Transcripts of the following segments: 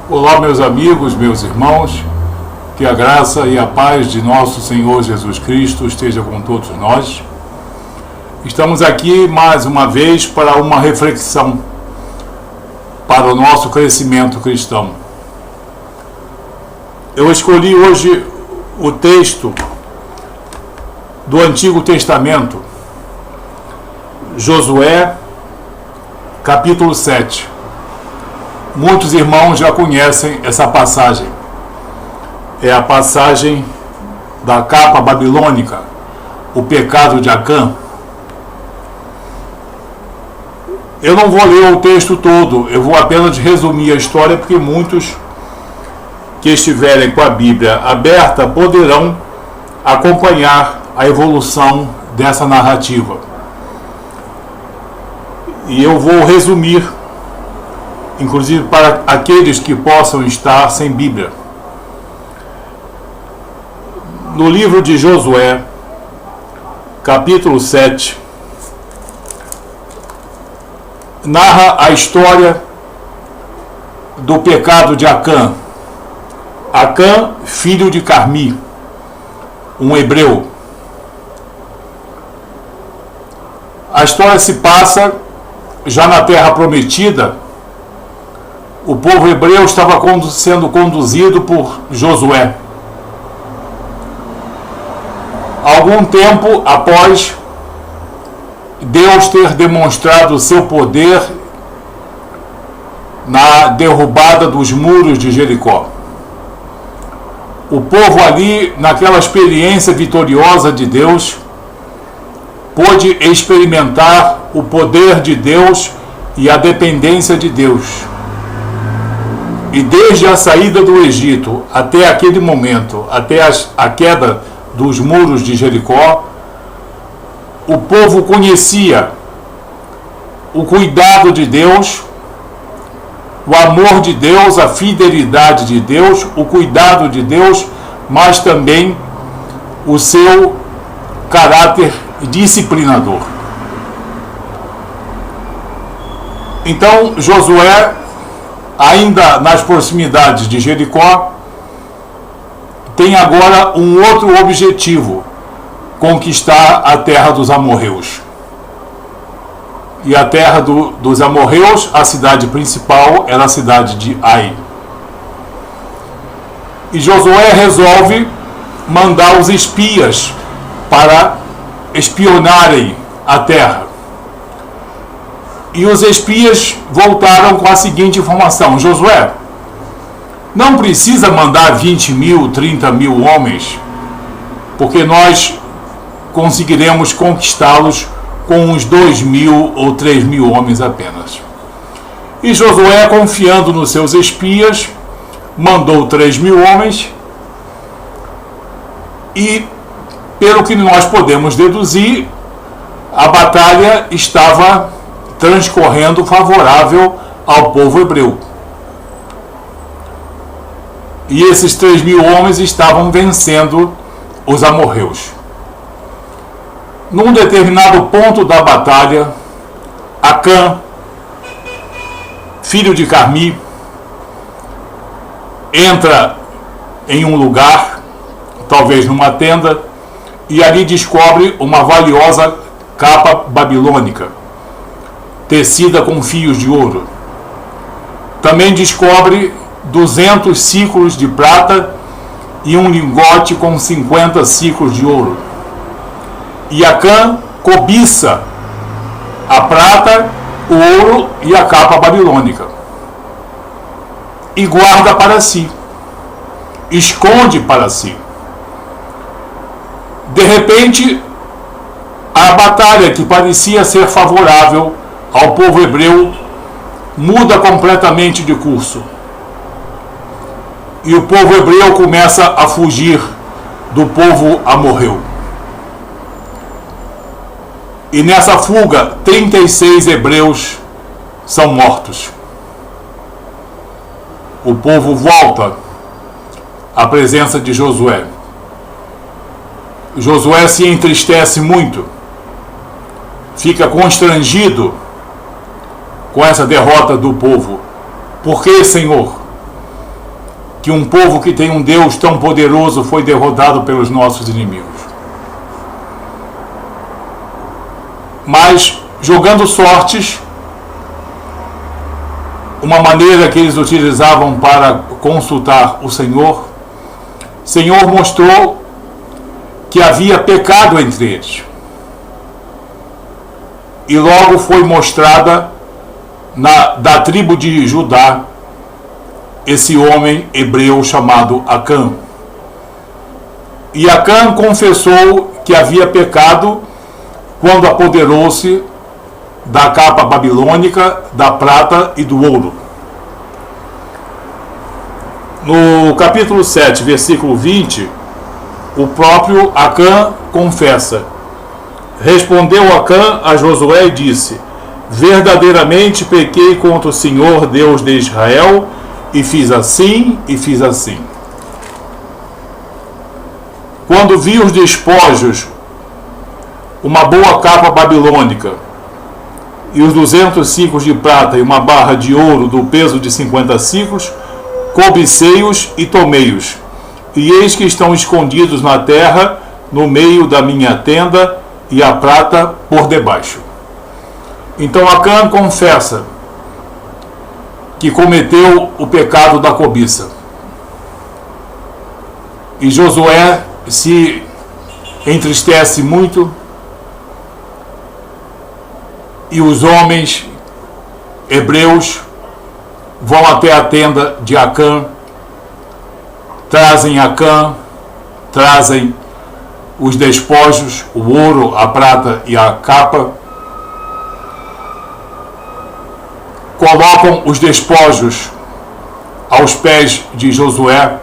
Olá, meus amigos, meus irmãos, que a graça e a paz de nosso Senhor Jesus Cristo esteja com todos nós. Estamos aqui mais uma vez para uma reflexão para o nosso crescimento cristão. Eu escolhi hoje o texto do Antigo Testamento, Josué, capítulo 7. Muitos irmãos já conhecem essa passagem. É a passagem da capa babilônica, o pecado de Acã. Eu não vou ler o texto todo, eu vou apenas resumir a história, porque muitos que estiverem com a Bíblia aberta poderão acompanhar a evolução dessa narrativa. E eu vou resumir, inclusive para aqueles que possam estar sem Bíblia. No livro de Josué, capítulo 7, narra a história do pecado de Acã. Acã, filho de Carmi, um hebreu. A história se passa já na Terra Prometida. O povo hebreu estava sendo conduzido por Josué. Algum tempo após Deus ter demonstrado o seu poder na derrubada dos muros de Jericó. O povo ali, naquela experiência vitoriosa de Deus, pôde experimentar o poder de Deus e a dependência de Deus. E desde a saída do Egito até aquele momento, até a queda dos muros de Jericó, o povo conhecia o cuidado de Deus, o amor de Deus, a fidelidade de Deus, o cuidado de Deus, mas também o seu caráter disciplinador. Então, Josué, ainda nas proximidades de Jericó, tem agora um outro objetivo: conquistar a terra dos amorreus. E a terra dos amorreus, a cidade principal, era a cidade de Ai. E Josué resolve mandar os espias para espionarem a terra. E os espias voltaram com a seguinte informação: Josué, não precisa mandar 20 mil, 30 mil homens, porque nós conseguiremos conquistá-los com uns 2 mil ou 3 mil homens apenas. E Josué, confiando nos seus espias, mandou 3 mil homens e, pelo que nós podemos deduzir, a batalha estava transcorrendo favorável ao povo hebreu. E esses 3 mil homens estavam vencendo os amorreus. Num determinado ponto da batalha, Acã, filho de Carmi, entra em um lugar, talvez numa tenda, e ali descobre uma valiosa capa babilônica, tecida com fios de ouro. Também descobre 200 ciclos de prata e um lingote com 50 ciclos de ouro. E Acã cobiça a prata, o ouro e a capa babilônica e guarda para si, esconde para si. De repente, a batalha que parecia ser favorável ao povo hebreu muda completamente de curso. E o povo hebreu começa a fugir do povo amorreu. E nessa fuga, 36 hebreus são mortos. O povo volta à presença de Josué. Josué se entristece muito, fica constrangido com essa derrota do povo. Por que, Senhor? que um povo que tem um Deus tão poderoso foi derrotado pelos nossos inimigos. Mas, jogando sortes, uma maneira que eles utilizavam para consultar o Senhor mostrou que havia pecado entre eles. E logo foi mostrada da tribo de Judá esse homem hebreu chamado Acã. E Acã confessou que havia pecado quando apoderou-se da capa babilônica, da prata e do ouro. No capítulo 7, versículo 20, o próprio Acã confessa. Respondeu Acã a Josué e disse: verdadeiramente pequei contra o Senhor Deus de Israel, e fiz assim e fiz assim. Quando vi os despojos, uma boa capa babilônica e os 200 ciclos de prata e uma barra de ouro do peso de 50 ciclos, cobicei-os e tomei-os, e eis que estão escondidos na terra, no meio da minha tenda, e a prata por debaixo. Então Acã confessa que cometeu o pecado da cobiça. E Josué se entristece muito, e os homens hebreus vão até a tenda de Acã, trazem Acã, trazem os despojos, o ouro, a prata e a capa, colocam os despojos aos pés de Josué,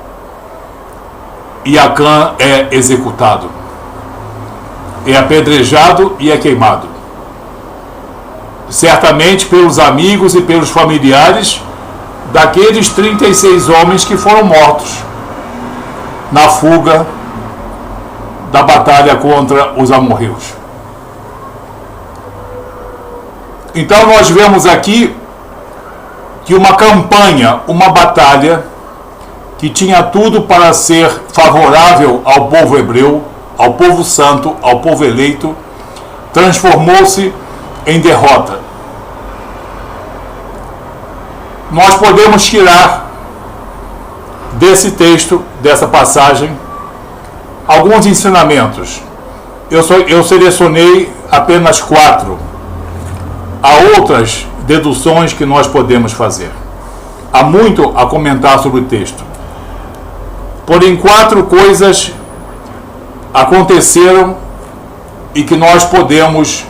e Acã é executado, é apedrejado e é queimado, certamente pelos amigos e pelos familiares daqueles 36 homens que foram mortos na fuga da batalha contra os amorreus. Então nós vemos aqui que uma campanha, uma batalha que tinha tudo para ser favorável ao povo hebreu, ao povo santo, ao povo eleito, transformou-se em derrota. Nós podemos tirar desse texto, dessa passagem, alguns ensinamentos. Eu selecionei apenas 4. Há outras deduções que nós podemos fazer. Há muito a comentar sobre o texto. Porém, 4 coisas aconteceram e que nós podemos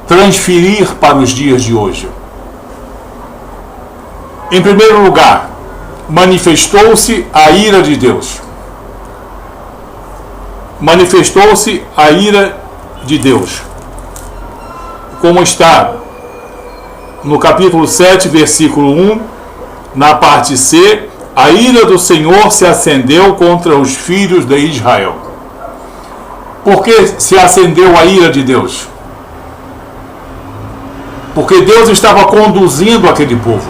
transferir para os dias de hoje. Em primeiro lugar, manifestou-se a ira de Deus. Manifestou-se a ira de Deus. Como está no capítulo 7, versículo 1, na parte C, a ira do Senhor se acendeu contra os filhos de Israel. Por que se acendeu a ira de Deus? Porque Deus estava conduzindo aquele povo.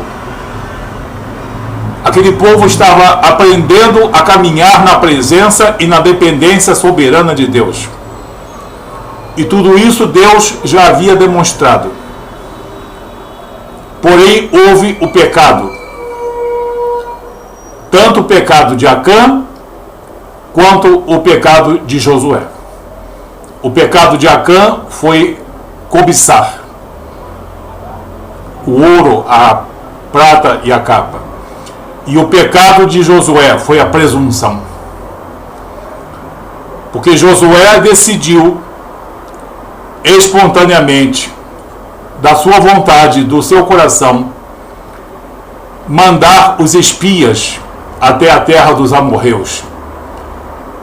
Aquele povo estava aprendendo a caminhar na presença e na dependência soberana de Deus. E tudo isso Deus já havia demonstrado. Porém, houve o pecado. Tanto o pecado de Acã, quanto o pecado de Josué. O pecado de Acã foi cobiçar o ouro, a prata e a capa. E o pecado de Josué foi a presunção. Porque Josué decidiu espontaneamente, da sua vontade, do seu coração, mandar os espias até a terra dos amorreus.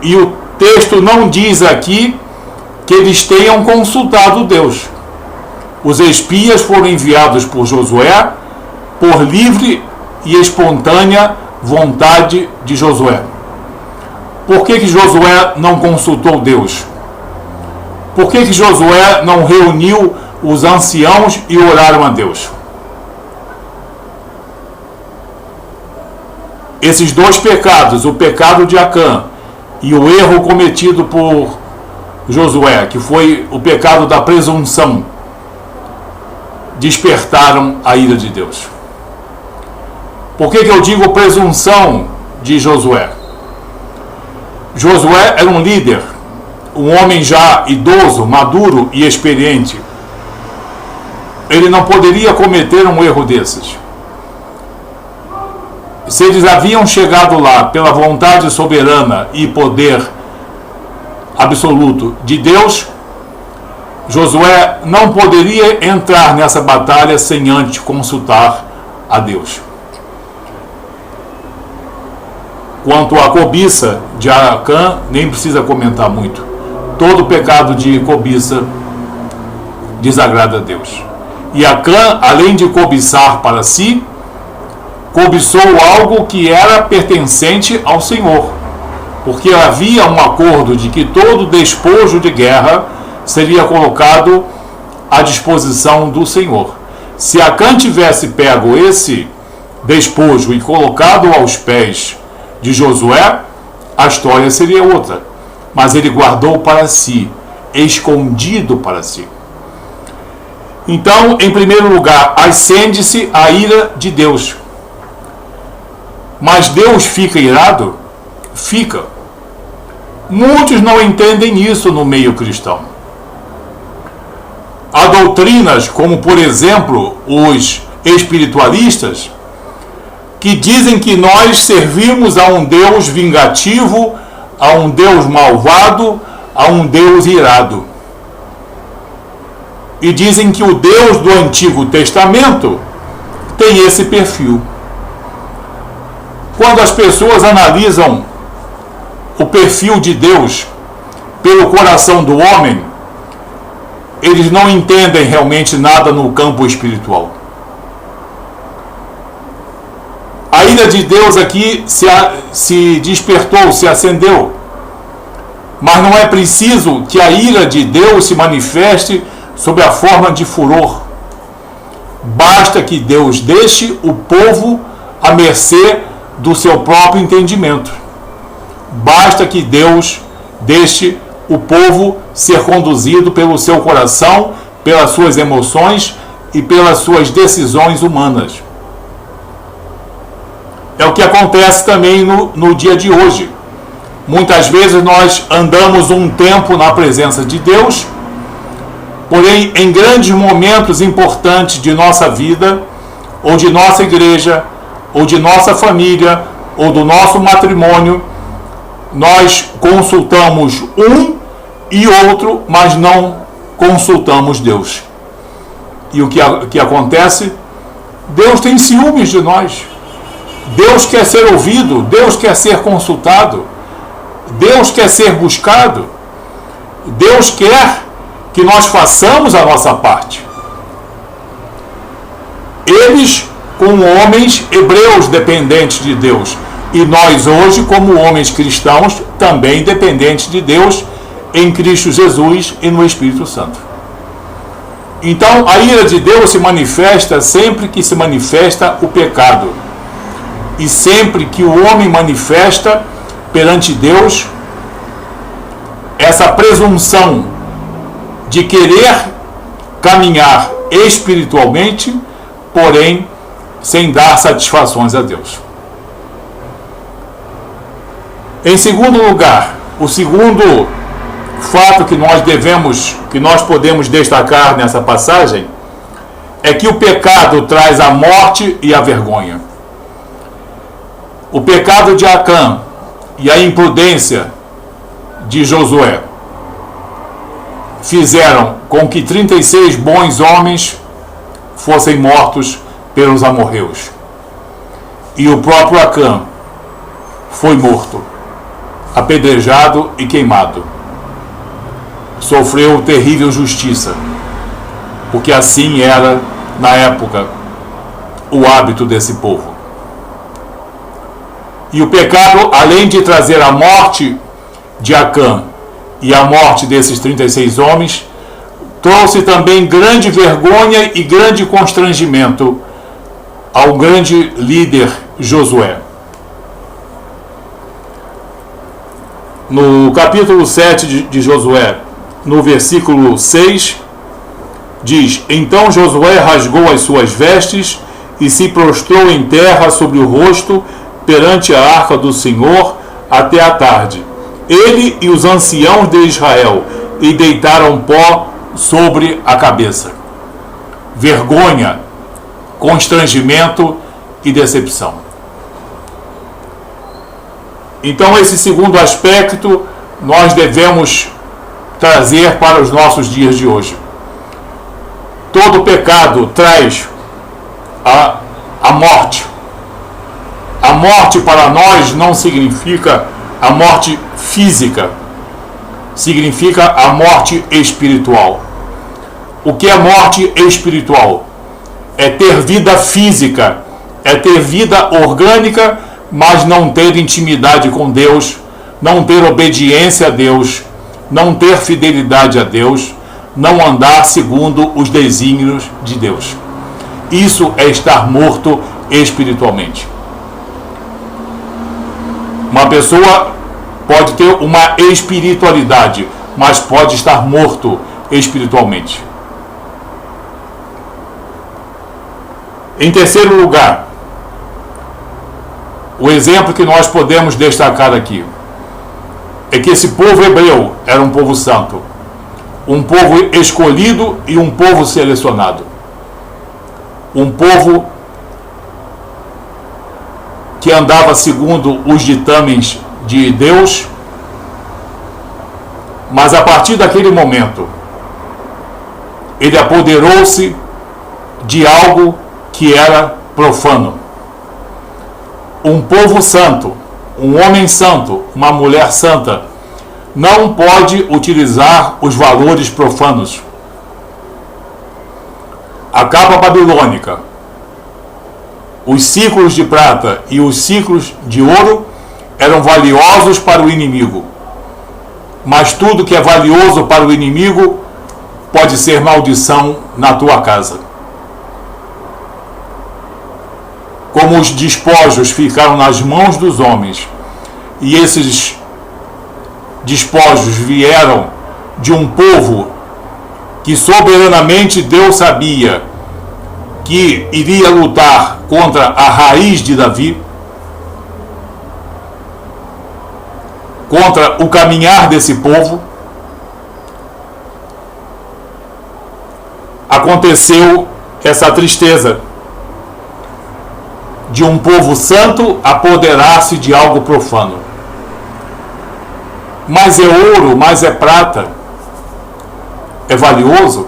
E o texto não diz aqui que eles tenham consultado Deus. Os espias foram enviados por Josué por livre e espontânea vontade de Josué. Por que Josué não consultou Deus? Por que Josué não reuniu os anciãos e oraram a Deus? esses dois pecados, o pecado de Acã e o erro cometido por Josué, que foi o pecado da presunção, despertaram a ira de Deus. Por que eu digo presunção de Josué? Josué era um líder, um homem já idoso, maduro e experiente. Ele não poderia cometer um erro desses. Se eles haviam chegado lá pela vontade soberana e poder absoluto de Deus, Josué não poderia entrar nessa batalha sem antes consultar a Deus. Quanto à cobiça de Acã, nem precisa comentar muito. Todo pecado de cobiça desagrada a Deus. E Acã, além de cobiçar para si, cobiçou algo que era pertencente ao Senhor, porque havia um acordo de que todo despojo de guerra seria colocado à disposição do Senhor. Se Acã tivesse pego esse despojo e colocado aos pés de Josué, a história seria outra. Mas ele guardou para si, escondido para si. Então, em primeiro lugar, acende-se a ira de Deus. Mas Deus fica irado? Fica. Muitos não entendem isso no meio cristão. Há doutrinas, como por exemplo os espiritualistas, que dizem que nós servimos a um Deus vingativo, a um Deus malvado, a um Deus irado. E dizem que o Deus do Antigo Testamento tem esse perfil. Quando as pessoas analisam o perfil de Deus pelo coração do homem, eles não entendem realmente nada no campo espiritual. A ira de Deus aqui se despertou, se acendeu. Mas não é preciso que a ira de Deus se manifeste sob a forma de furor. Basta que Deus deixe o povo à mercê do seu próprio entendimento. Basta que Deus deixe o povo ser conduzido pelo seu coração, pelas suas emoções e pelas suas decisões humanas. É o que acontece também no dia de hoje. Muitas vezes nós andamos um tempo na presença de Deus, porém em grandes momentos importantes de nossa vida, ou de nossa igreja, ou de nossa família, ou do nosso matrimônio, nós consultamos um e outro, mas não consultamos Deus. E o que acontece? Deus tem ciúmes de nós. Deus quer ser ouvido, Deus quer ser consultado, Deus quer ser buscado, Deus quer que nós façamos a nossa parte. Eles, como homens hebreus dependentes de Deus, e nós hoje, como homens cristãos, também dependentes de Deus, em Cristo Jesus e no Espírito Santo. Então, a ira de Deus se manifesta sempre que se manifesta o pecado. E sempre que o homem manifesta perante Deus essa presunção de querer caminhar espiritualmente, porém sem dar satisfações a Deus. Em segundo lugar, o segundo fato que nós podemos destacar nessa passagem é que o pecado traz a morte e a vergonha. O pecado de Acã e a imprudência de Josué fizeram com que 36 bons homens fossem mortos pelos amorreus. E o próprio Acã foi morto, apedrejado e queimado. Sofreu terrível justiça, porque assim era, na época, o hábito desse povo. E o pecado, além de trazer a morte de Acã e a morte desses 36 homens, trouxe também grande vergonha e grande constrangimento ao grande líder Josué. No capítulo 7 de Josué, no versículo 6, diz: Então Josué rasgou as suas vestes e se prostrou em terra sobre o rosto perante a arca do Senhor até a tarde. Ele e os anciãos de Israel, e deitaram pó sobre a cabeça. Vergonha, constrangimento e decepção. Então, esse segundo aspecto nós devemos trazer para os nossos dias de hoje. Todo pecado traz a morte. A morte para nós não significa a morte física, significa a morte espiritual. O que é morte espiritual? É ter vida física, é ter vida orgânica, mas não ter intimidade com Deus, não ter obediência a Deus, não ter fidelidade a Deus, não andar segundo os desígnios de Deus. Isso é estar morto espiritualmente. Uma pessoa pode ter uma espiritualidade, mas pode estar morto espiritualmente. Em terceiro lugar, o exemplo que nós podemos destacar aqui é que esse povo hebreu era um povo santo, um povo escolhido e um povo selecionado, um povo que andava segundo os ditames de Deus, mas a partir daquele momento ele apoderou-se de algo que era profano. Um povo santo, um homem santo, uma mulher santa, não pode utilizar os valores profanos. A capa babilônica, os ciclos de prata e os ciclos de ouro eram valiosos para o inimigo. Mas tudo que é valioso para o inimigo pode ser maldição na tua casa. Como os despojos ficaram nas mãos dos homens, e esses despojos vieram de um povo que soberanamente Deus sabia que iria lutar contra a raiz de Davi, contra o caminhar desse povo, aconteceu essa tristeza de um povo santo apoderar-se de algo profano. Mas é ouro, mas é prata, é valioso?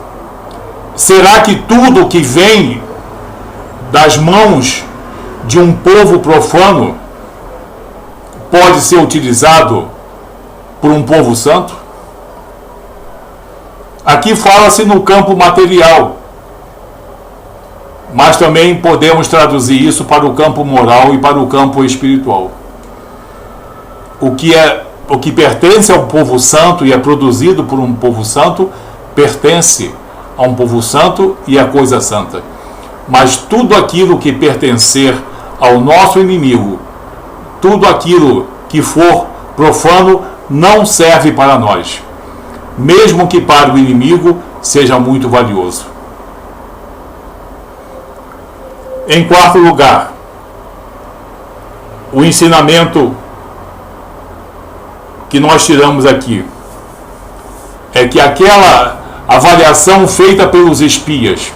Será que tudo que vem das mãos de um povo profano pode ser utilizado por um povo santo? Aqui fala-se no campo material, mas também podemos traduzir isso para o campo moral e para o campo espiritual. O que pertence ao povo santo e é produzido por um povo santo, pertence a um povo santo e é coisa santa. Mas tudo aquilo que pertencer ao nosso inimigo, tudo aquilo que for profano, não serve para nós, mesmo que para o inimigo seja muito valioso. Em quarto lugar, o ensinamento que nós tiramos aqui é que aquela avaliação feita pelos espias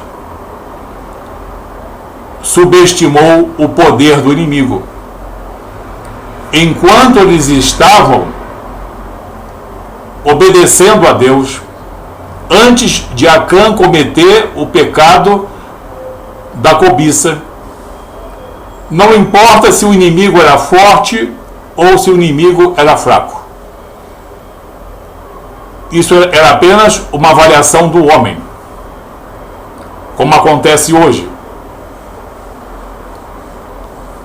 subestimou o poder do inimigo. Enquanto eles estavam obedecendo a Deus, antes de Acã cometer o pecado da cobiça, não importa se o inimigo era forte ou se o inimigo era fraco. Isso era apenas uma avaliação do homem, como acontece hoje.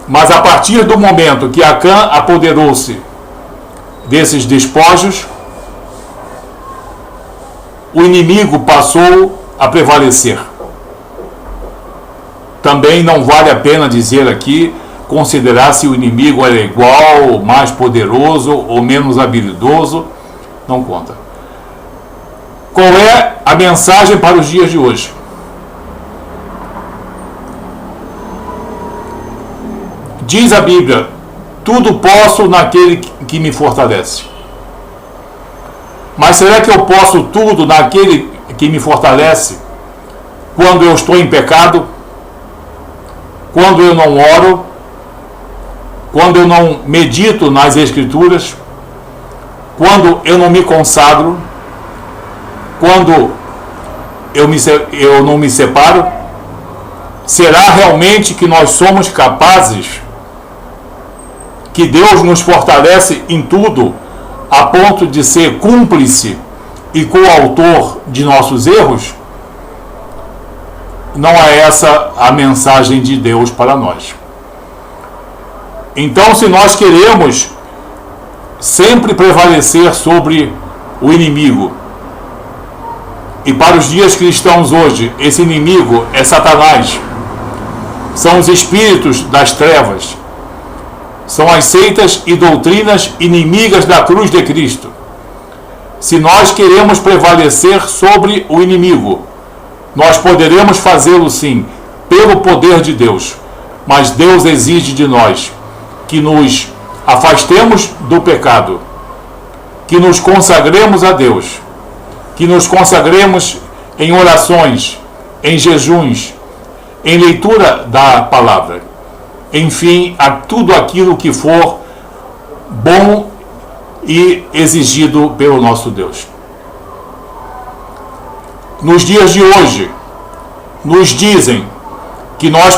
Mas a partir do momento que Acã apoderou-se desses despojos, o inimigo passou a prevalecer. Também não vale a pena dizer aqui considerar se o inimigo era igual, mais poderoso ou menos habilidoso. Não conta. Qual é a mensagem para os dias de hoje? Diz a Bíblia: tudo posso naquele que me fortalece. Mas será que eu posso tudo naquele que me fortalece quando eu estou em pecado? Quando eu não oro? Quando eu não medito nas Escrituras? Quando eu não me consagro? Quando eu não me separo? Será realmente que nós somos capazes, que Deus nos fortalece em tudo, a ponto de ser cúmplice e coautor de nossos erros? Não é essa a mensagem de Deus para nós. Então, se nós queremos sempre prevalecer sobre o inimigo, e para os dias cristãos hoje, esse inimigo é Satanás, são os espíritos das trevas, são as seitas e doutrinas inimigas da cruz de Cristo. Se nós queremos prevalecer sobre o inimigo, nós poderemos fazê-lo sim, pelo poder de Deus, mas Deus exige de nós que nos afastemos do pecado, que nos consagremos a Deus, que nos consagremos em orações, em jejuns, em leitura da palavra, enfim, a tudo aquilo que for bom e exigido pelo nosso Deus. Nos dias de hoje, nos dizem que nós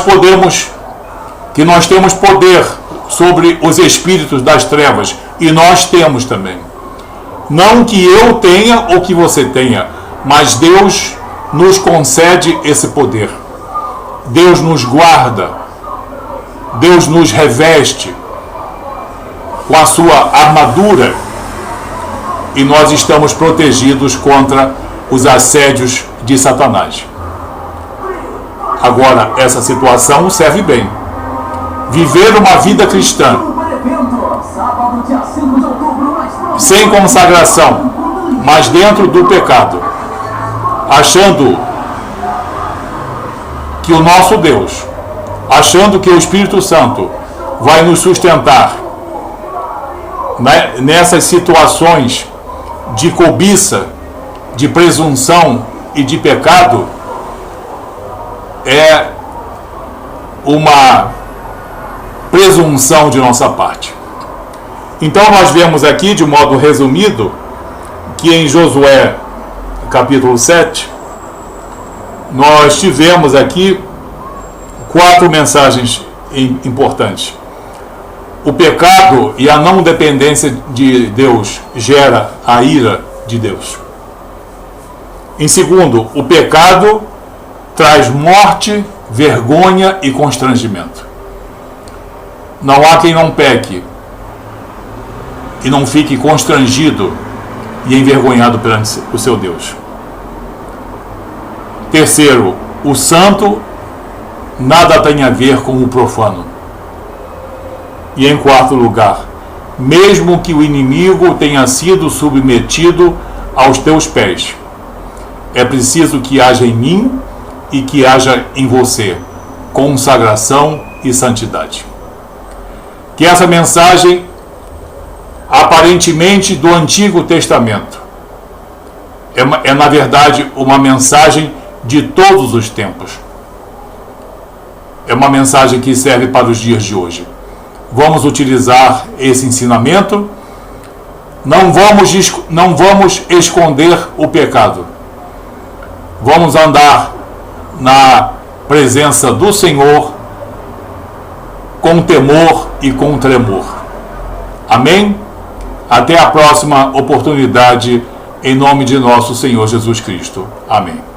temos poder sobre os espíritos das trevas, e nós temos também. Não que eu tenha ou que você tenha, mas Deus nos concede esse poder. Deus nos guarda, Deus nos reveste com a sua armadura, e nós estamos protegidos contra os assédios de Satanás. Agora, essa situação serve bem. Viver uma vida cristã sem consagração, mas dentro do pecado, achando que o nosso Deus, achando que o Espírito Santo vai nos sustentar nessas situações de cobiça, de presunção e de pecado, é uma presunção de nossa parte. Então nós vemos aqui, de modo resumido, que em Josué capítulo 7, nós tivemos aqui 4 mensagens importantes. O pecado e a não dependência de Deus gera a ira de Deus. Em segundo, o pecado traz morte, vergonha e constrangimento. Não há quem não peque e não fique constrangido e envergonhado perante o seu Deus. Terceiro, o santo nada tem a ver com o profano. E em quarto lugar, mesmo que o inimigo tenha sido submetido aos teus pés, é preciso que haja em mim e que haja em você consagração e santidade. Que essa mensagem, aparentemente do Antigo Testamento, é na verdade uma mensagem de todos os tempos. É uma mensagem que serve para os dias de hoje. Vamos utilizar esse ensinamento. Não vamos esconder o pecado. Vamos andar na presença do Senhor com temor e com tremor. Amém? Até a próxima oportunidade, em nome de nosso Senhor Jesus Cristo. Amém.